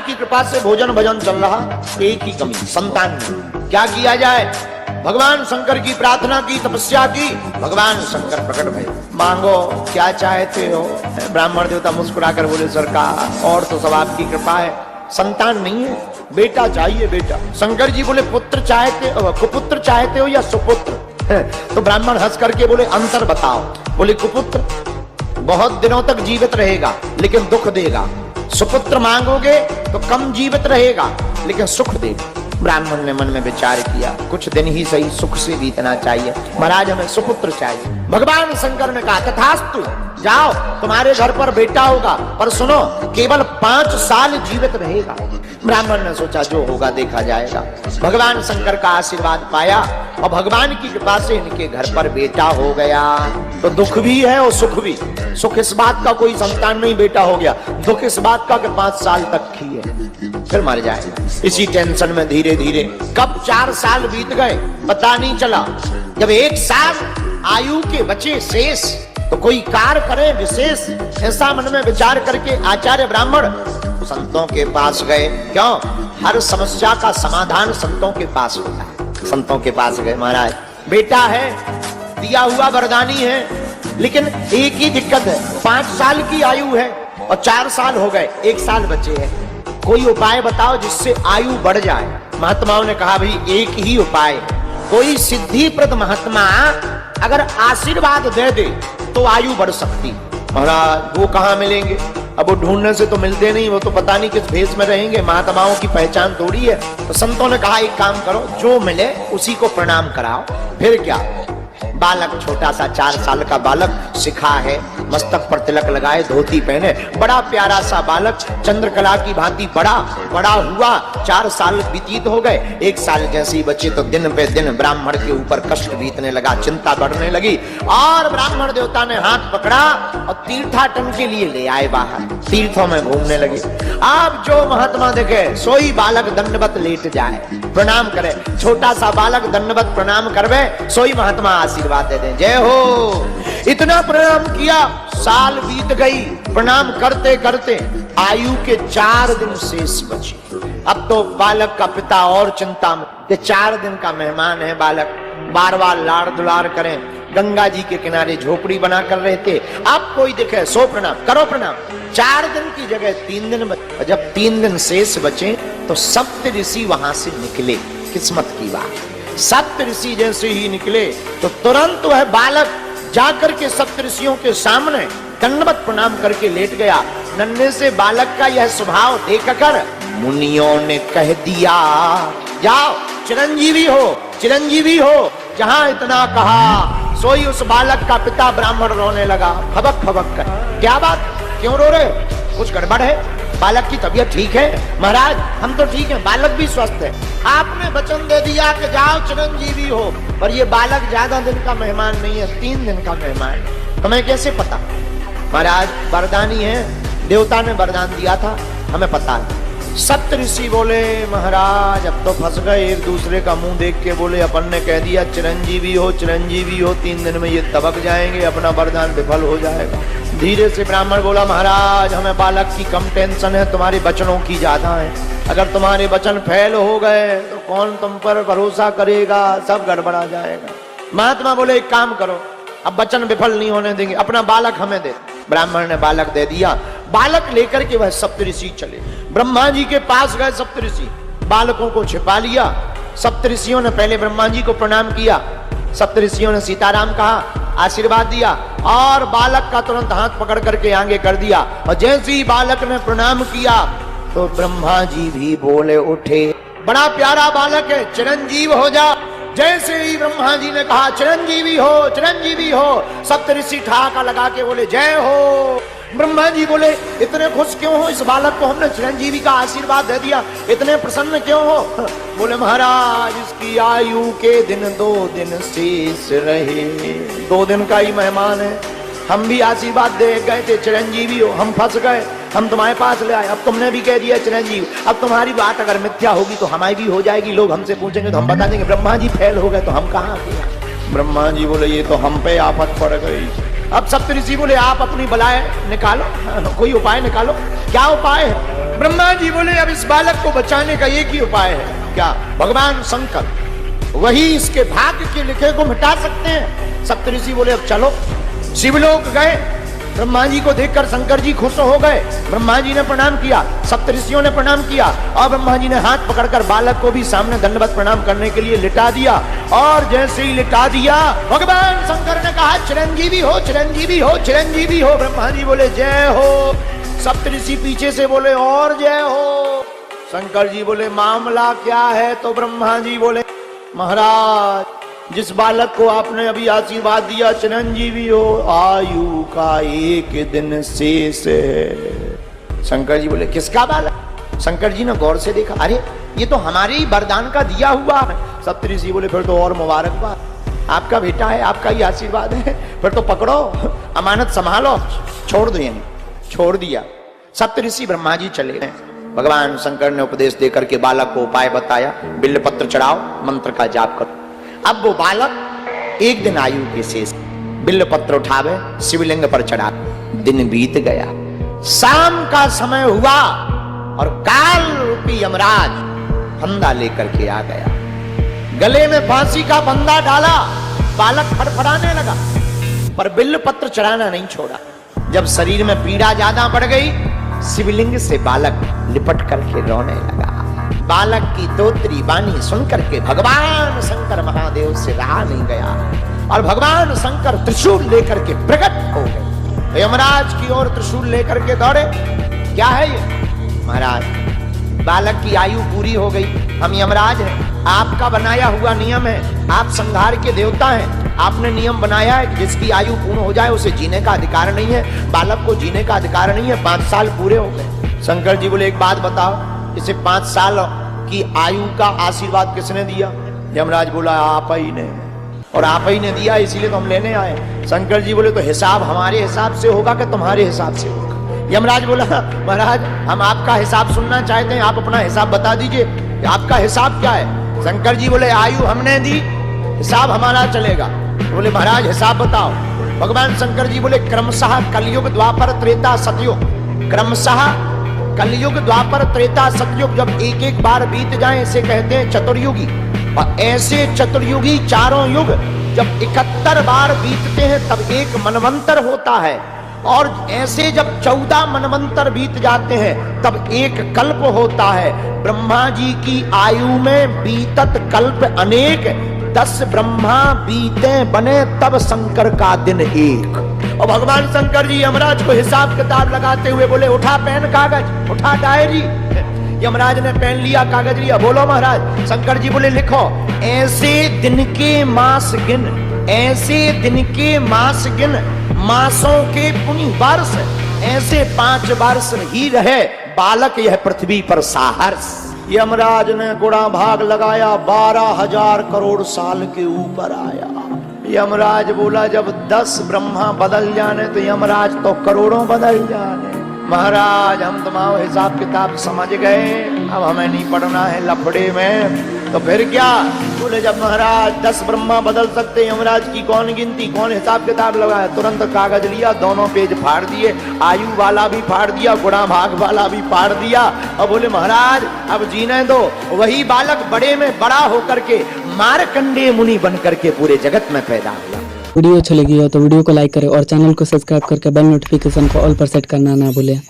की कृपा से भोजन भजन चल रहा, एक ही कमी, संतान नहीं। क्या किया जाए? भगवान शंकर की प्रार्थना की, तपस्या की, भगवान शंकर प्रकट भये। मांगो क्या चाहते हो? ब्राह्मण देवता मुस्कुराकर बोले सरकार और तो सब आपकी कृपा है, संतान नहीं है, बेटा चाहिए बेटा। शंकर जी बोले पुत्र चाहते हो, कुपुत्र चाहते हो या सुपुत्र? तो ब्राह्मण हंस करके बोले अंतर बताओ। बोले कुपुत्र बहुत दिनों तक जीवित रहेगा लेकिन दुख देगा, सुपुत्र मांगोगे तो कम जीवित रहेगा लेकिन सुख देगा। ब्राह्मण ने मन में विचार किया, कुछ दिन ही सही सुख से बीतना चाहिए, महाराज हमें सुपुत्र चाहिए। भगवान शंकर ने कहा तथास्तु, जाओ तुम्हारे घर पर बेटा होगा, पर सुनो केवल 5 साल जीवित रहेगा। ब्राह्मण ने सोचा जो होगा देखा जाएगा। भगवान शंकर का आशीर्वाद पाया और भगवान की कृपा से इनके घर पर बेटा हो गया। तो दुख भी है और सुख भी। सुख इस बात का कोई संतान नहीं बेटा हो गया, दुख इस बात का कि 5 साल तक ही है, फिर मर जाएगा। इसी टेंशन में धीरे धीरे कब 4 साल बीत गए पता नहीं चला। जब 1 साल आयु के बचे शेष तो कोई कार्य करे विशेष, ऐसा मन में विचार करके आचार्य ब्राह्मण संतों के पास गए। क्यों? हर समस्या का समाधान संतों के पास होता है। संतों के पास गए, महाराज बेटा है, दिया हुआ वरदानी है, लेकिन एक ही दिक्कत है, 5 साल की आयु है और 4 साल हो गए, 1 साल बचे हैं, कोई उपाय बताओ जिससे आयु बढ़ जाए। महात्माओं ने कहा भाई एक ही उपाय, कोई सिद्धिप्रद महात्मा अगर आशीर्वाद दे दे तो आयु बढ़ सकती। महाराज वो कहाँ मिलेंगे? अब वो ढूंढने से तो मिलते नहीं, वो तो पता नहीं किस भेष में रहेंगे, महात्माओं की पहचान थोड़ी है। तो संतों ने कहा एक काम करो, जो मिले उसी को प्रणाम कराओ। फिर क्या? बालक छोटा सा 4 साल का बालक सिखा है, मस्तक पर तिलक लगाए, धोती पहने, बड़ा प्यारा सा बालक, चंद्रकला की भांति बड़ा हुआ। 4 साल व्यतीत हो गए, 1 साल जैसे ही बचे तो दिन पे दिन ब्राह्मण के ऊपर कष्ट बीतने लगा, चिंता बढ़ने लगी और ब्राह्मण देवता ने हाथ पकड़ा और तीर्थाटन के लिए ले आए बाहर, तीर्थों में घूमने लगे। अब जो महात्मा देखे सोई बालक दंडवत लेट जाए, प्रणाम करे, छोटा सा बालक दंडवत प्रणाम करवे, सोई महात्मा आशीर्वाद दे दें, जय हो। इतना प्रणाम किया, साल बीत गई, प्रणाम करते करते आयु के 4 दिन शेष बचे। अब तो बालक का पिता और चिंता में कि 4 दिन का मेहमान है बालक, बार बार लाड़ दुलार करें। गंगा जी के किनारे झोपड़ी बनाकर रहते, अब कोई दिखे सो प्रणाम करो प्रणाम। 4 दिन की जगह 3 दिन बचे। जब 3 दिन शेष बचे तो सप्त ऋषि वहां से निकले। किस्मत की बात, सप्त ऋषि जैसे ही निकले तो तुरंत वह बालक जाकर के सप्त ऋषियों के सामने दंडवत प्रणाम करके लेट गया। नन्हे से बालक का यह स्वभाव देखकर मुनियों ने कह दिया, जाओ चिरंजीवी हो, चिरंजीवी हो। जहां इतना कहा सोई उस बालक का पिता ब्राह्मण रोने लगा, फबक फबक कर। क्या बात, क्यों रो रहे हो? कुछ गड़बड़ है? बालक की तबीयत ठीक है? महाराज हम तो ठीक है, बालक भी स्वस्थ है। आपने वचन दे दिया कि जाओ चिरंजीवी हो, पर ये बालक ज्यादा दिन का मेहमान नहीं है, 3 दिन का मेहमान है। तुम्हें कैसे पता? महाराज वरदानी है, देवता ने वरदान दिया था, हमें पता है। सप्त ऋषि बोले महाराज अब तो फंस गए, एक दूसरे का मुंह देख के बोले अपन ने कह दिया चिरंजीवी हो, चिरंजीवी हो, 3 दिन में ये दबक जाएंगे, अपना वरदान विफल हो जाएगा। धीरे से ब्राह्मण बोला महाराज हमें बालक की कम टेंशन है, तुम्हारे वचनों की ज्यादा है। अगर तुम्हारे वचन फेल हो गए तो कौन तुम पर भरोसा करेगा, सब गड़बड़ा जाएगा। महात्मा बोले एक काम करो, अब वचन विफल नहीं होने देंगे, अपना बालक हमें दे। ब्राह्मण ने बालक दे दिया। बालक लेकर के वह सप्तऋषि चले, ब्रह्मा जी के पास गए सप्तऋषि, बालकों को छिपा लिया। सप्तऋषियों ने पहले ब्रह्मा जी को प्रणाम किया, सप्तऋषियों ने सीताराम कहा, आशीर्वाद दिया और बालक का तुरंत हाथ पकड़ करके आगे कर दिया। और जैसे ही बालक ने प्रणाम किया तो ब्रह्मा जी भी बोले उठे, बड़ा प्यारा बालक है, चिरंजीव हो जा। जैसे ही ब्रह्मा जी ने कहा चिरंजीवी हो, चिरंजीवी हो, सप्तऋषि ठहाका लगा के बोले जय हो। ब्रह्मा जी बोले इतने खुश क्यों हो, इस बालक को हमने चिरंजीवी का आशीर्वाद दे दिया, इतने प्रसन्न क्यों हो? बोले महाराज इसकी आयु के दिन 2 दिन शेष रहे, 2 दिन का ही मेहमान है, हम भी आशीर्वाद दे गए थे चिरंजीवी हो, हम फंस गए, हम तुम्हारे पास ले आए, अब तुमने भी कह दिया चिरंजीव, अब तुम्हारी बात अगर मिथ्या होगी तो हमारी भी हो जाएगी, लोग हमसे पूछेंगे तो हम बता देंगे ब्रह्मा जी फेल हो गए तो हम कहाँ गए। ब्रह्मा जी बोले ये तो हम पे आफत पड़ गई, अब सप्तऋषि बोले आप अपनी बलाएं निकालो, कोई उपाय निकालो। क्या उपाय है? ब्रह्मा जी बोले अब इस बालक को बचाने का एक ही उपाय है। क्या? भगवान शंकर वही इसके भाग्य के लिखे को मिटा सकते हैं। सप्तऋषि बोले अब चलो। शिवलोक गए, ब्रह्मा जी को देखकर शंकर जी खुश हो गए। ब्रह्मा जी ने प्रणाम किया, सप्तऋषियों ने प्रणाम किया और ब्रह्मा जी ने हाथ पकड़कर बालक को भी सामने दंडवत प्रणाम करने के लिए लिटा दिया। और जैसे ही लिटा दिया, भगवान शंकर ने कहा चिरंजीवी हो, चिरंजीवी हो, चिरंजीवी हो। ब्रह्मा जी बोले जय हो। सप्तऋषि पीछे से बोले और जय हो। शंकर जी बोले मामला क्या है? तो ब्रह्मा जी बोले महाराज जिस बालक को आपने अभी आशीर्वाद दिया चिरंजीवी हो, आयु का 1 दिन शेष है। शंकर जी बोले किसका बालक? शंकर जी ने गौर से देखा, अरे ये तो हमारे ही वरदान का दिया हुआ है। सप्तऋषि बोले फिर तो और मुबारकबाद, आपका बेटा है, आपका ही आशीर्वाद है, फिर तो पकड़ो, अमानत संभालो, छोड़ दो। यहीं छोड़ दिया। सप्तऋषि ब्रह्मा जी चले गए। भगवान शंकर ने उपदेश देकर के बालक को उपाय बताया, बिल्वपत्र चढ़ाओ, मंत्र का जाप करो। अब वो बालक 1 दिन आयु के शेष, बिल्वपत्र उठावे, शिवलिंग पर चढ़ा। दिन बीत गया, शाम का समय हुआ और काल रूपी यमराज फंदा लेकर के आ गया। गले में फांसी का फंदा डाला, बालक फड़फड़ाने लगा, पर बिल्वपत्र चढ़ाना नहीं छोड़ा। जब शरीर में पीड़ा ज्यादा बढ़ गई, शिवलिंग से बालक लिपट करके रोने लगा। बालक की तोत्री बानी सुनकर के भगवान शंकर महादेव से रहा नहीं गया और भगवान शंकर त्रिशूल लेकर के प्रकट हो गए। यमराज की ओर त्रिशूल लेकर के दौड़े। क्या है ये? महाराज बालक की आयु पूरी हो गई, हम यमराज हैं, आपका बनाया हुआ नियम है, आप संहार के देवता हैं, आपने नियम बनाया है कि जिसकी आयु पूर्ण हो जाए उसे जीने का अधिकार नहीं है, बालक को जीने का अधिकार नहीं है। 5 साल पूरे हो गए। शंकर जी बोले एक बात बताओ, इसे 5 साल की आयु का आशीर्वाद किसने दिया? यमराज बोला आप ही ने, और आप ही ने दिया इसीलिए तो हम लेने आए। शंकर जी बोले तो हिसाब हमारे हिसाब से होगा कि तुम्हारे हिसाब से होगा? यमराज बोला महाराज हम आपका हिसाब सुनना चाहते हैं, आप अपना हिसाब बता दीजिए, आपका हिसाब क्या है? शंकर जी बोले आयु हमने दी, हिसाब हमारा चलेगा। बोले महाराज हिसाब बताओ। भगवान शंकर जी बोले क्रमशः कलयुग द्वापर त्रेता सतयुग, क्रमशः कलयुग द्वापर त्रेता सतयुग जब एक एक बार बीत जाए इसे कहते हैं चतुर्युगी। और ऐसे चतुर्युगी चारों युग जब 71 बार बीतते हैं तब एक मनवंतर होता है, और ऐसे जब 14 मनवंतर बीत जाते हैं तब एक कल्प होता है। ब्रह्मा जी की आयु में बीतत कल्प अनेक, 10 ब्रह्मा बीते बने तब शंकर का दिन एक। और भगवान शंकर जी यमराज को हिसाब किताब लगाते हुए बोले उठा पेन कागज, उठा डायरी। यमराज ने पेन लिया, कागज लिया, बोलो महाराज। शंकर जी बोले लिखो ऐसे दिन के मास गिन, ऐसे दिन के मास गिन, मासों के पुनि वर्ष, ऐसे 5 वर्ष ही रहे बालक यह पृथ्वी पर साहर्ष। यमराज ने गुणा भाग लगाया, 12,000 करोड़ साल के ऊपर आया। यमराज बोला जब 10 ब्रह्मा बदल जाने तो यमराज तो करोड़ों बदल जाने। महाराज हम तुम्हारा हिसाब किताब समझ गए, अब हमें नहीं पढ़ना है लफड़े में। तो फिर क्या? बोले जब महाराज 10 ब्रह्मा बदल सकते, यमराज की कौन गिनती, कौन हिसाब किताब लगाया? तुरंत कागज लिया, दोनों पेज फाड़ दिए, आयु वाला भी फाड़ दिया, गुणा भाग वाला भी फाड़ दिया, और बोले महाराज अब जीने दो। वही बालक बड़े में बड़ा होकर के मार्कंडेय मुनि बन करके पूरे जगत में पैदा हुआ। वीडियो अच्छी लगी हो तो वीडियो को लाइक करें और चैनल को सब्सक्राइब करके बेल नोटिफिकेशन को ऑल पर सेट करना ना भूलें।